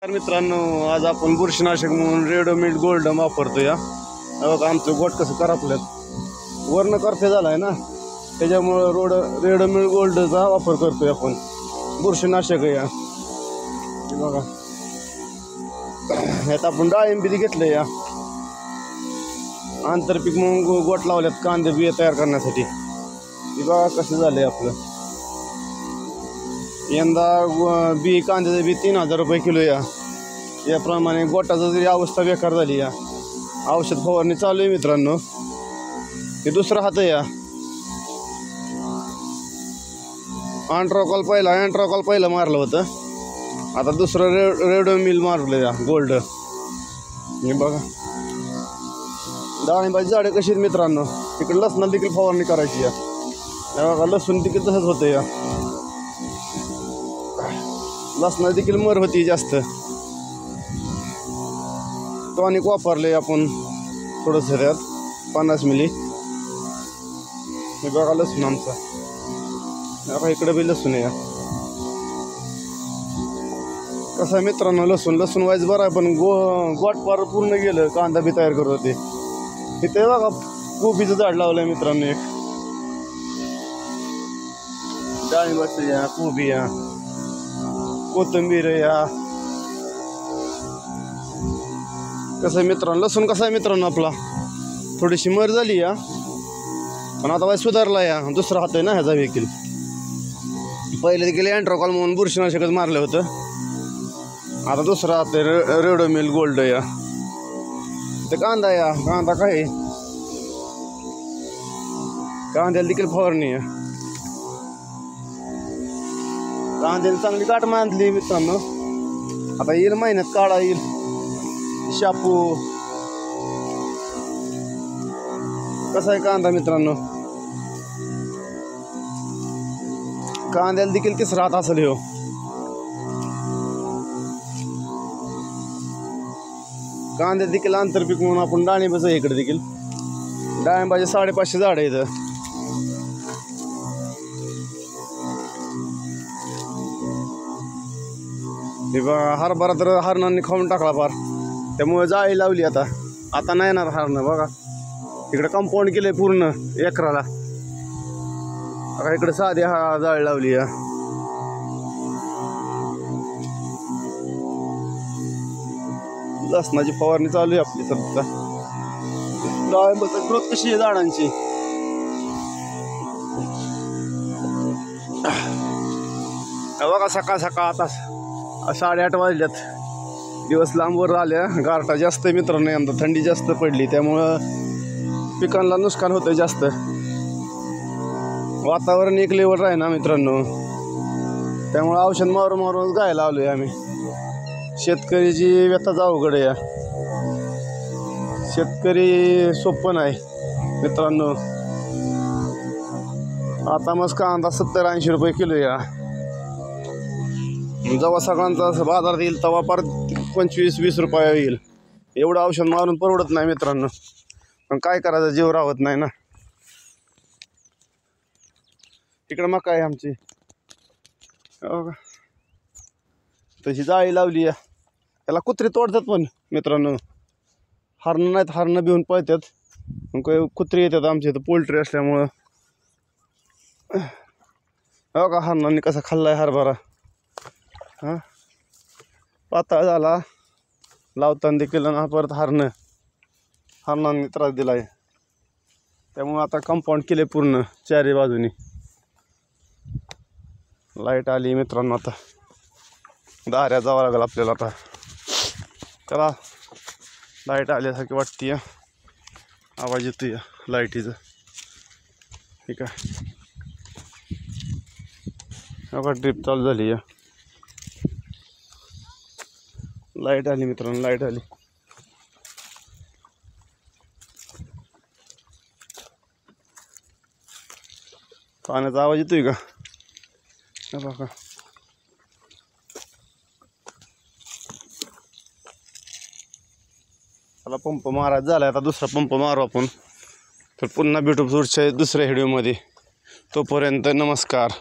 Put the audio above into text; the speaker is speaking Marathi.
तर मित्रांनो, आज आपण बुरशीनाशक म्हणून रेडोमिल गोल्ड वापरतो. या बघा आमचं गोट कसं करपल्यात, वर्ण करफे झालाय ना, त्याच्यामुळं रेडोमिल गोल्डचा वापर करतोय आपण. बुरशीनाशक या बघा, ह्यात आपण डाळिंबी घेतलंय. या आंतरपीक म्हणून गोट लावल्यात कांदे बिया तयार करण्यासाठी. बघा कसं झालंय आपलं. यंदा बी कांद्याचं बी 3000 रुपये किलो. याप्रमाणे गोटाचं जरी अवस्था बेकार झाली. या औषध फवारणी चालू आहे मित्रांनो. हे दुसरा हात आहे. अँट्रोकॉल पहिलं मारलं होतं, आता दुसरं रेडोमिल मारलं या गोल्ड. हे बघा डाळिंबाची झाडं कशी आहेत मित्रांनो. तिकडे लसणाला देखील फवारणी करायची. या बघा लसूण देखील तसंच होतं. या लसणाला देखील मर होती जास्त. टॉनिक वापरले आपण थोडंसं त्यात 50 मिली. हे बघा लसूण आमचा. बघा इकडे बी लसूण आहे. कसं आहे मित्रांनो, लसूण वाईज बरं आहे, पण गोट पार पूर्ण गेलं. कांदा बी तयार करत होते. इथे बघा कोबीचं झाड लावलंय मित्रांनो. एक डाळिंबाचं या, कोबी या, कोथिंबीर या. कसं आहे मित्रांनो, लसूण कसा आहे मित्रांनो आपला, थोडीशी मर झाली. या पण आता बाय सुधारला. या दुसरा हात आहे ना ह्याचा देखील. पहिले देखील अँट्रोकॉल म्हणून बुरशीनाशकच मारलं होतं, आता दुसरा हात आहे रेडोमिल गोल्ड. या ते कांदा. या कांदा काय कांद्याला देखील फवारणी. या कांद्याला चांगली काट मांडली मित्रांनो. आता येईल महिन्यात काढा येईल. शापू कसा आहे कांदा मित्रांनो. कांद्याला देखील तिसरा हात असेल. हो कांद्या देखील आंतरपीक म्हणून आपण डाळिंबाचं इकडे देखील डाळिंबाचे 550 झाड आहेत. हे बघा हरभरा तर हरणांनी खाऊन टाकला फार, त्यामुळे जाळी लावली. आता नाही येणार हरणं. बघा इकडे कंपाऊंड केलंय पूर्ण एकराला. बघा इकडे साधी जाळी लावली. या लसणाची फवारणी चालू आहे आपली सध्या. डाळिंबाची ग्रोथ कशी आहे झाडांची. बघा सकाळ आता 8:30 वाजल्यात. दिवस लांबवर आल्या. गारठा जास्त आहे मित्रांनो. यंदा थंडी जास्त पडली, त्यामुळं पिकांना नुकसान होतं जास्त. वातावरण एक लेवल आहे ना मित्रांनो, त्यामुळं औषध मारून गायला आलोय आम्ही. शेतकरीची व्यथाच अवघड आहे. शेतकरी सोपं नाही मित्रांनो. आता मग कांदा 70-80 रुपये किलो. या जेव्हा सगळ्यांचा बाजारात येईल तेव्हा पर 25-20 रुपये येईल. एवढं औषध मारून परवडत नाही मित्रांनो, पण काय करायचं, जीव राहत नाही ना. तिकडं मका आहे आमची. तशी जाळी लावली. या त्याला कुत्री तोडतात पण मित्रांनो. हरणं नाहीत, हरणं भिवून पळतात. मग काही कुत्री येतात आमच्या इथं पोल्ट्री असल्यामुळं. हो का हरणांनी कसा खाल्लाय हरभरा. पातळ झाला लावताना देखील ना. परत हरणांनी त्रास दिलाय, त्यामुळे आता कंपाऊंड केले पूर्ण चारी बाजूनी. लाईट आली मित्रांनो. आता दाऱ्या जावं लागेल आपल्याला. आता चला, लाईट आल्यासारखी वाटते. आवाज येतोय लाईटीचा. ठीक आहे. बघा ड्रीप चालू झाली. लाईट आली मित्रांनो, लाईट आली. पाण्याचा आवाज येतोय का बघा. त्याला पंप मारायचा झाला. आता दुसरा पंप मारू आपण. तर पुन्हा भेटू पुढच्या दुसऱ्या व्हिडिओमध्ये. तोपर्यंत नमस्कार.